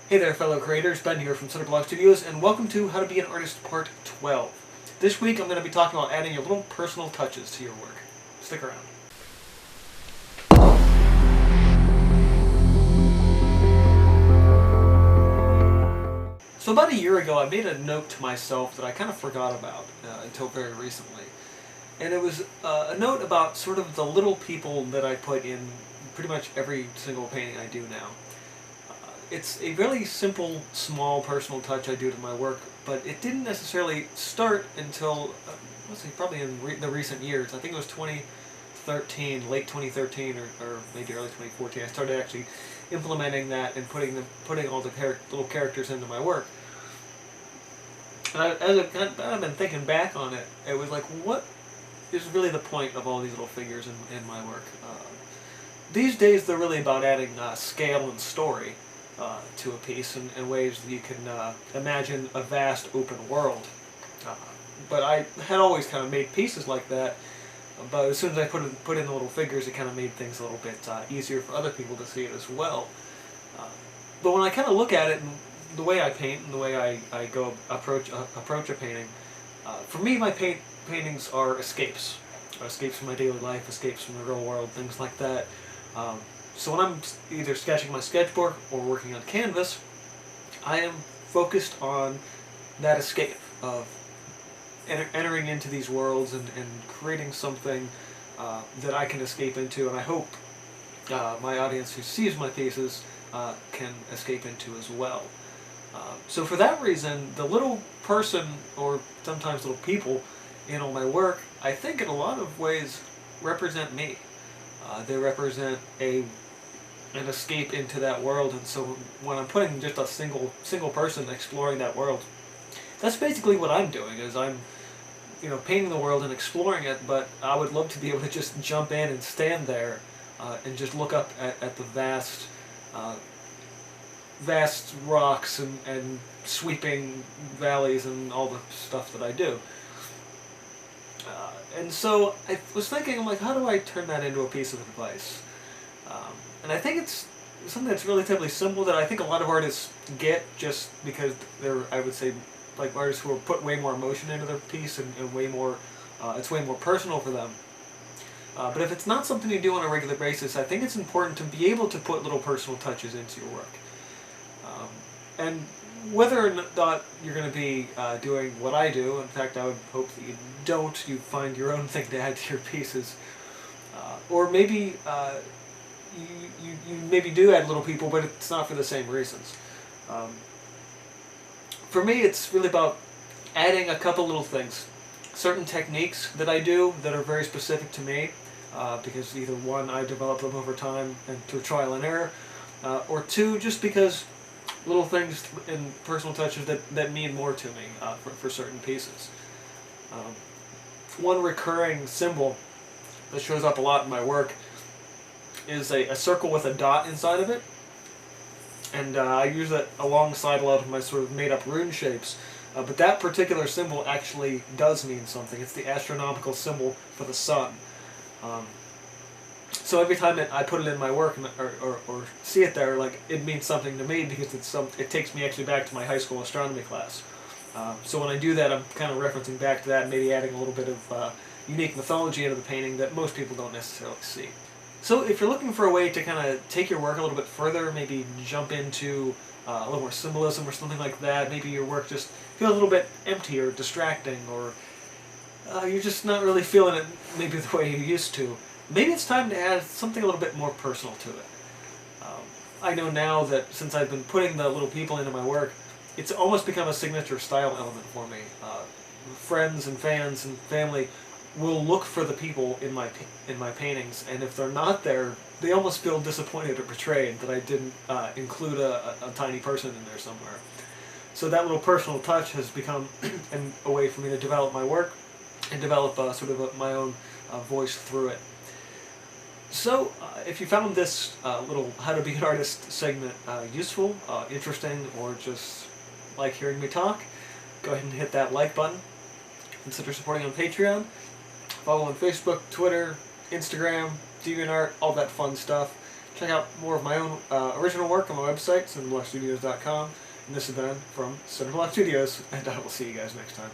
Hey there fellow creators, Ben here from Snipit Studios, and welcome to How to Be an Artist Part 12. This week I'm going to be talking about adding your little personal touches to your work. Stick around. So about a year ago I made a note to myself that I kind of forgot about until very recently. And it was a note about sort of the little people that I put in pretty much every single painting I do now. It's a really simple, small, personal touch I do to my work, but it didn't necessarily start until, let's see, probably in the recent years. I think it was 2013, late 2013, or maybe early 2014. I started actually implementing that and putting all the little characters into my work. And as I've been thinking back on it, it was like, what is really the point of all these little figures in my work? These days they're really about adding scale and story to a piece in ways that you can imagine a vast open world. But I had always kind of made pieces like that, but as soon as I put in the little figures, it kind of made things a little bit easier for other people to see it as well. But when I kind of look at it, and the way I paint and the way I go approach a painting, for me my paintings are escapes from my daily life, escapes from the real world, things like that. So when I'm either sketching my sketchbook or working on canvas, I am focused on that escape of entering into these worlds and creating something that I can escape into, and I hope my audience who sees my pieces can escape into as well. So for that reason, the little person, or sometimes little people, in all my work, I think in a lot of ways represent me. They represent an escape into that world, and so when I'm putting just a single person exploring that world, that's basically what I'm doing. Is I'm painting the world and exploring it, but I would love to be able to just jump in and stand there and just look up at the vast rocks and sweeping valleys and all the stuff that I do. And so I was thinking, I'm like, how do I turn that into a piece of advice? And I think it's something that's relatively simple that I think a lot of artists get just because they're, I would say, like artists who put way more emotion into their piece and way more, it's way more personal for them. But if it's not something you do on a regular basis, I think it's important to be able to put little personal touches into your work. And whether or not you're going to be doing what I do, in fact I would hope that you find your own thing to add to your pieces. Or maybe you maybe do add little people, but it's not for the same reasons. For me, it's really about adding a couple little things. Certain techniques that I do that are very specific to me, because either one, I developed them over time and through trial and error, or two, just because little things and personal touches that mean more to me for certain pieces. One recurring symbol that shows up a lot in my work is a circle with a dot inside of it, and I use that alongside a lot of my sort of made-up rune shapes, but that particular symbol actually does mean something. It's the astronomical symbol for the sun. So every time I put it in my work or see it there, like, it means something to me because it takes me actually back to my high school astronomy class. So when I do that, I'm kind of referencing back to that and maybe adding a little bit of unique mythology into the painting that most people don't necessarily see. So if you're looking for a way to kind of take your work a little bit further, maybe jump into a little more symbolism or something like that, maybe your work just feels a little bit empty or distracting, or you're just not really feeling it maybe the way you used to, maybe it's time to add something a little bit more personal to it. I know now that since I've been putting the little people into my work, it's almost become a signature style element for me. Friends and fans and family will look for the people in my paintings, and if they're not there, they almost feel disappointed or betrayed that I didn't include a tiny person in there somewhere. So that little personal touch has become a way for me to develop my work and develop sort of my own voice through it. So, if you found this little How to Be an Artist segment useful, interesting, or just like hearing me talk, go ahead and hit that like button. Consider supporting on Patreon. Follow on Facebook, Twitter, Instagram, DeviantArt, all that fun stuff. check out more of my own original work on my website, cinderblockstudios.com. And this has been from Cinderblock Studios, and I will see you guys next time.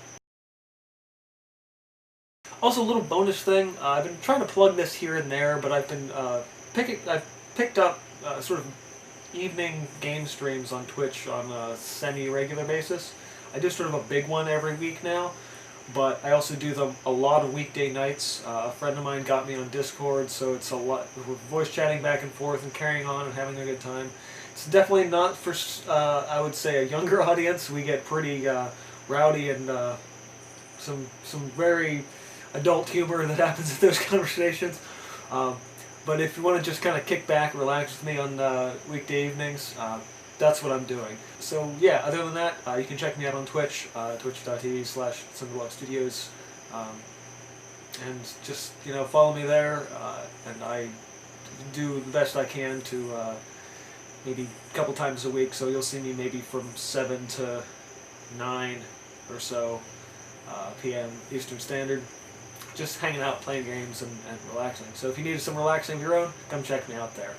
Also, a little bonus thing. I've been trying to plug this here and there, but I've been I've picked up sort of evening game streams on Twitch on a semi-regular basis. I do sort of a big one every week now, but I also do them a lot of weekday nights. A friend of mine got me on Discord, so it's a lot. We're voice chatting back and forth and carrying on and having a good time. It's definitely not for, I would say, a younger audience. We get pretty rowdy and some very adult humor that happens in those conversations. But if you want to just kind of kick back, relax with me on weekday evenings, that's what I'm doing. So yeah, other than that, you can check me out on Twitch, twitch.tv/cinderblockstudios, and just follow me there. And I do the best I can to maybe a couple times a week. So you'll see me maybe from 7 to 9 or so p.m. Eastern Standard. Just hanging out, playing games, and relaxing. So if you need some relaxing of your own, come check me out there.